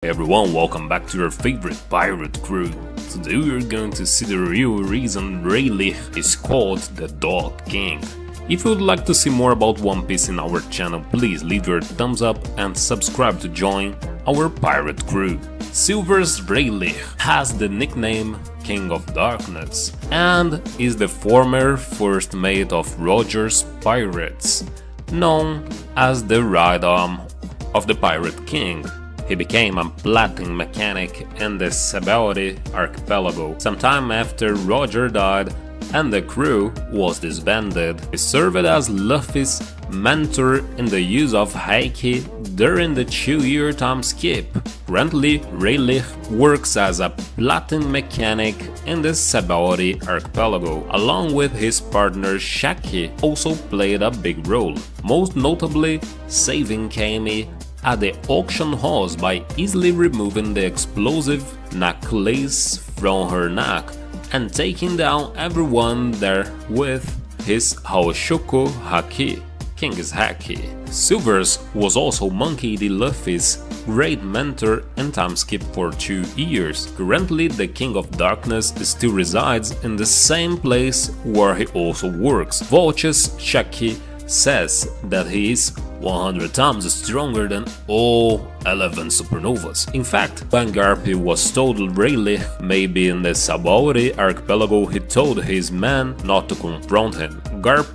Hey everyone, welcome back to your favorite pirate crew. Today we are going to see the real reason Rayleigh is called the Dog King. If you would like to see more about One Piece in our channel, please leave your thumbs up and subscribe to join our pirate crew. Silver's Rayleigh has the nickname King of Darkness and is the former first mate of Roger's pirates, known as the right arm of the Pirate King. He became a plating mechanic in the Sabaody archipelago sometime after Roger died and the crew was disbanded. He served as Luffy's mentor in the use of Haki during the 2-year time skip. Currently, Rayleigh works as a plating mechanic in the Sabaody archipelago, along with his partner Shaki, also played a big role, most notably saving Kami at the auction house by easily removing the explosive necklace from her neck and taking down everyone there with his Haoshoku Haki, King's Haki. Silvers was also Monkey D. Luffy's great mentor in time skip for 2 years. Currently, the King of Darkness still resides in the same place where he also works. Vulture's Shaki says that he is 100 times stronger than all 11 supernovas. In fact, when Garp was told Rayleigh may be in the Sabaody archipelago, he told his men not to confront him. Garp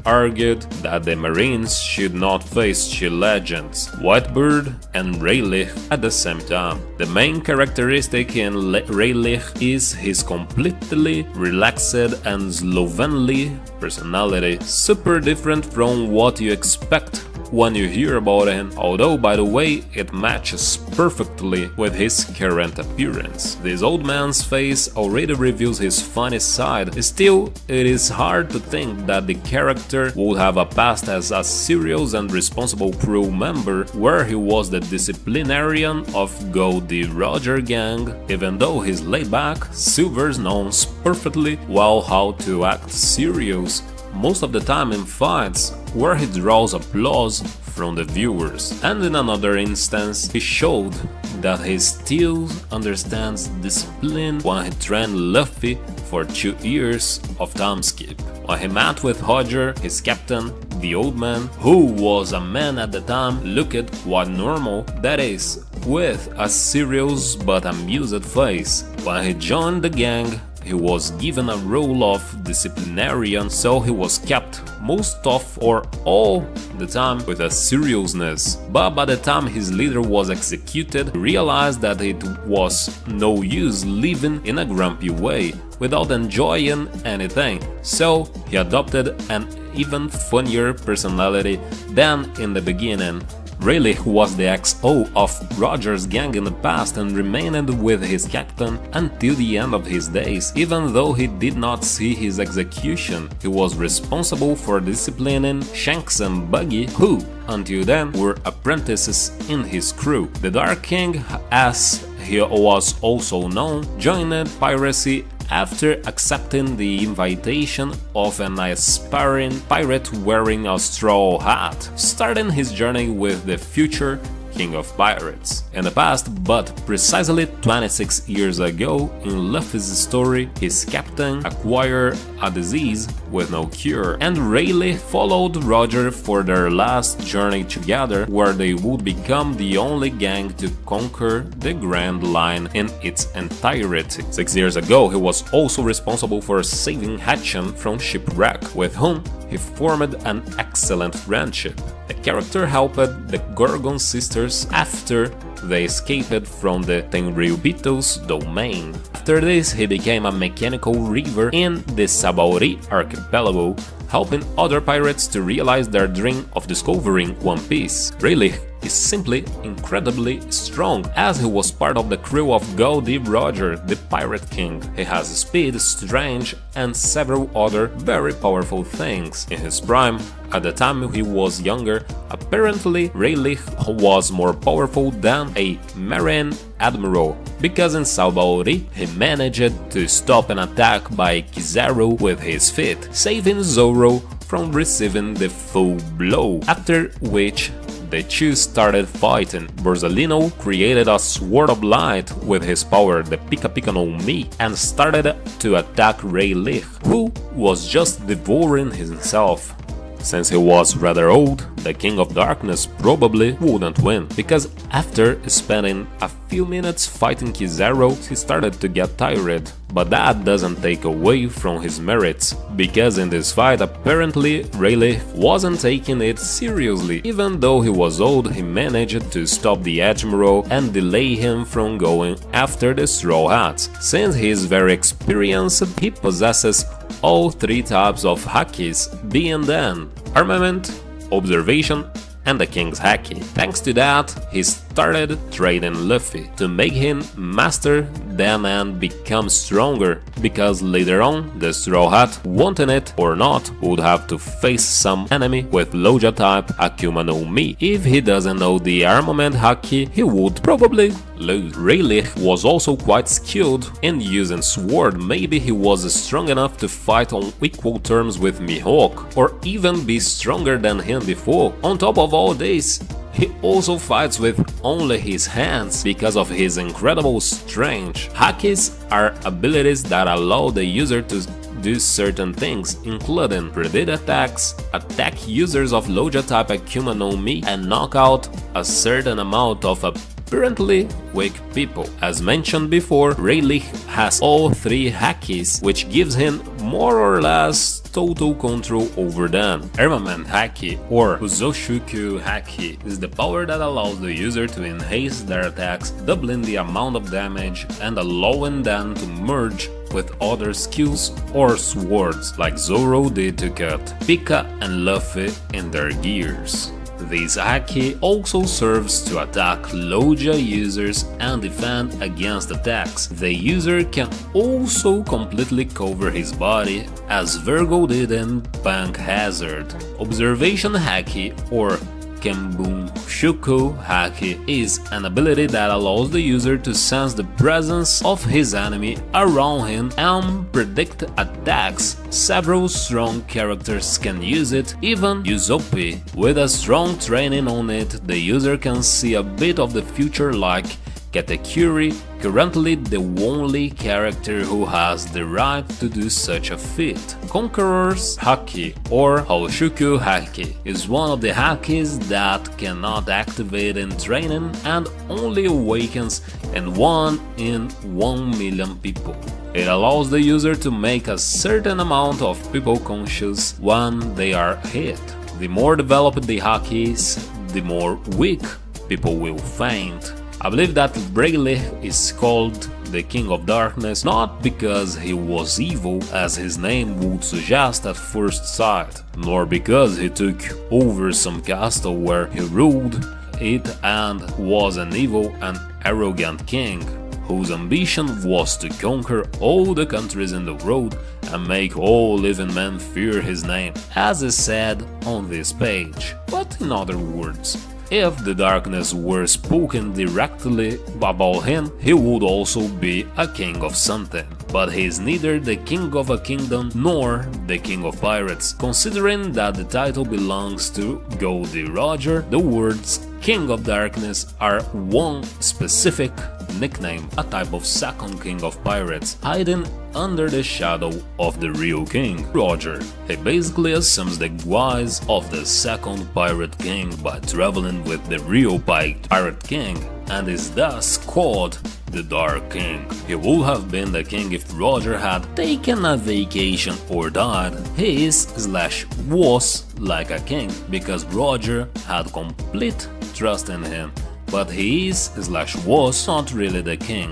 argued that the Marines should not face two legends, Whitebird and Rayleigh, at the same time. The main characteristic in Rayleigh is his completely relaxed and slovenly personality, super different from what you expect when you hear about him, although by the way it matches perfectly with his current appearance. This old man's face already reveals his funny side. Still, it is hard to think that the character would have a past as a serious and responsible crew member, where he was the disciplinarian of Goldie Roger gang. Even though he's laid back, Silvers knows perfectly well how to act serious, most of the time in fights, where he draws applause from the viewers. And in another instance, he showed that he still understands discipline when he trained Luffy for 2 years of time skip. When he met with Roger, his captain, the old man, who was a man at the time, looked quite normal, that is, with a serious but amused face. When he joined the gang, he was given a role of disciplinarian, so he was kept most of or all the time with a seriousness. But by the time his leader was executed, he realized that it was no use living in a grumpy way without enjoying anything, so he adopted an even funnier personality than in the beginning. Rayleigh was the XO of Roger's gang in the past and remained with his captain until the end of his days. Even though he did not see his execution, he was responsible for disciplining Shanks and Buggy, who, until then, were apprentices in his crew. The Dark King, as he was also known, joined piracy after accepting the invitation of an aspiring pirate wearing a straw hat, starting his journey with the future King of Pirates. In the past, but precisely 26 years ago, in Luffy's story, his captain acquired a disease with no cure, and Rayleigh followed Roger for their last journey together, where they would become the only gang to conquer the Grand Line in its entirety. 6 years ago, he was also responsible for saving Hatchan from shipwreck, with whom he formed an excellent friendship. The character helped the Gorgon sisters after they escaped from the Tenryubito's domain. After this, he became a mechanical reaver in the Sabaody archipelago, helping other pirates to realize their dream of discovering One Piece. Rayleigh is simply incredibly strong, as he was part of the crew of Goldie Roger, the Pirate King. He has speed, strength, and several other very powerful things. In his prime, at the time he was younger, apparently Rayleigh was more powerful than a Marine Admiral, because in Sabaody he managed to stop an attack by Kizaru with his feet, saving Zoro from receiving the full blow, after which the two started fighting. Borsalino created a sword of light with his power, the Pika Pika no Mi, and started to attack Rayleigh, who was just devouring himself. Since he was rather old, the King of Darkness probably wouldn't win, because after spending a few minutes fighting Kizaru, he started to get tired. But that doesn't take away from his merits, because in this fight apparently Rayleigh wasn't taking it seriously. Even though he was old, he managed to stop the Admiral and delay him from going after the Straw Hats. Since he is very experienced, he possesses all three types of hakis, being then armament, observation, and the King's Haki. Thanks to that, he started training Luffy to make him master them and become stronger, because later on the Straw Hat, wanting it or not, would have to face some enemy with Loja type Akuma no Mi. If he doesn't know the armament Haki, he would probably lose. Rayleigh was also quite skilled in using sword. Maybe he was strong enough to fight on equal terms with Mihawk, or even be stronger than him before. On top of all this, he also fights with only his hands because of his incredible strength. Hakis are abilities that allow the user to do certain things, including predict attacks, attack users of Loja type Akuma no Mi, and knock out a certain amount of apparently weak people. As mentioned before, Rayleigh has all three hakis, which gives him more or less total control over them. Armament Haki, or Uzoshuku Haki, is the power that allows the user to enhance their attacks, doubling the amount of damage and allowing them to merge with other skills or swords, like Zoro did to cut Pika and Luffy in their gears. This Haki also serves to attack Loja users and defend against attacks. The user can also completely cover his body, as Virgo did in Punk Hazard. Observation Haki, or Kenbunshuku Haki, is an ability that allows the user to sense the presence of his enemy around him and predict attacks. Several strong characters can use it, even Usopp. With a strong training on it, the user can see a bit of the future, like Katakuri, currently the only character who has the right to do such a feat. Conqueror's Haki, or Haoshuku Haki, is one of the Hakis that cannot activate in training and only awakens in 1 in 1 million people. It allows the user to make a certain amount of people conscious when they are hit. The more developed the Haki is, the more weak people will faint. I believe that Rayleigh is called the King of Darkness not because he was evil, as his name would suggest at first sight, nor because he took over some castle where he ruled it and was an evil and arrogant king, whose ambition was to conquer all the countries in the world and make all living men fear his name, as is said on this page. But in other words, if the darkness were spoken directly about him, he would also be a king of something. But he is neither the king of a kingdom nor the king of pirates. Considering that the title belongs to Goldie Roger, the words King of Darkness are one specific nickname, a type of second king of pirates, hiding under the shadow of the real king, Roger. He basically assumes the guise of the second pirate king by traveling with the real pirate king, and is thus called the Dark King. He would have been the king if Roger had taken a vacation or died. He is/was like a king because Roger had complete trust in him, but he is/was not really the king.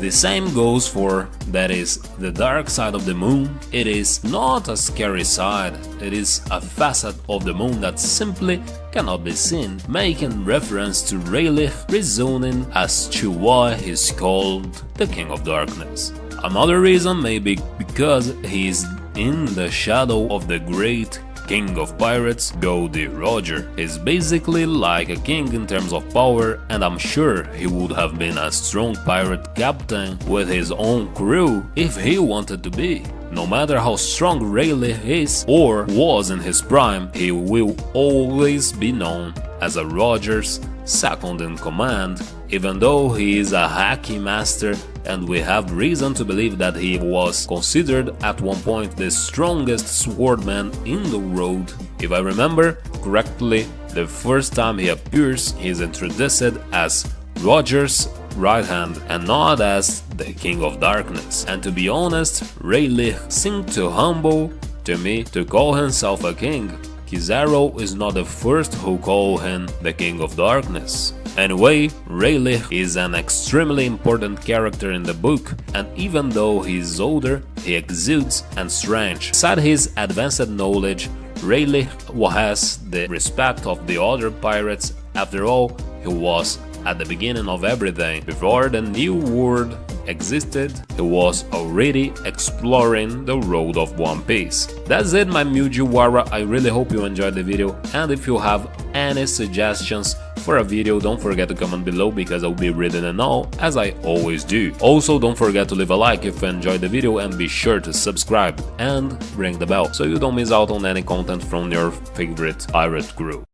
The same goes for, that is, the dark side of the moon. It is not a scary side, it is a facet of the moon that simply cannot be seen, making reference to Rayleigh, reasoning as to why he's called the King of Darkness. Another reason may be because he is in the shadow of the great king of pirates, Goldie Roger. He's basically like a king in terms of power, and I'm sure he would have been a strong pirate captain with his own crew if he wanted to be. No matter how strong Rayleigh is or was in his prime, he will always be known as a Roger's second in command, even though he is a haki master, and we have reason to believe that he was considered at one point the strongest swordman in the world. If I remember correctly, the first time he appears, he is introduced as Roger's right hand and not as the King of Darkness. And to be honest, Rayleigh seemed too humble to me to call himself a king. Kizaru is not the first who call him the King of Darkness. Anyway, Rayleigh is an extremely important character in the book, and even though he is older, he exudes and strength. Beside his advanced knowledge, Rayleigh has the respect of the other pirates. After all, he was at the beginning of everything. Before the new world existed, he was already exploring the road of One Piece. That's it, my Mujiwara. I really hope you enjoyed the video, and if you have any suggestions for a video, don't forget to comment below because I'll be reading them all, as I always do. Also, don't forget to leave a like if you enjoyed the video, and be sure to subscribe and ring the bell so you don't miss out on any content from your favorite pirate crew.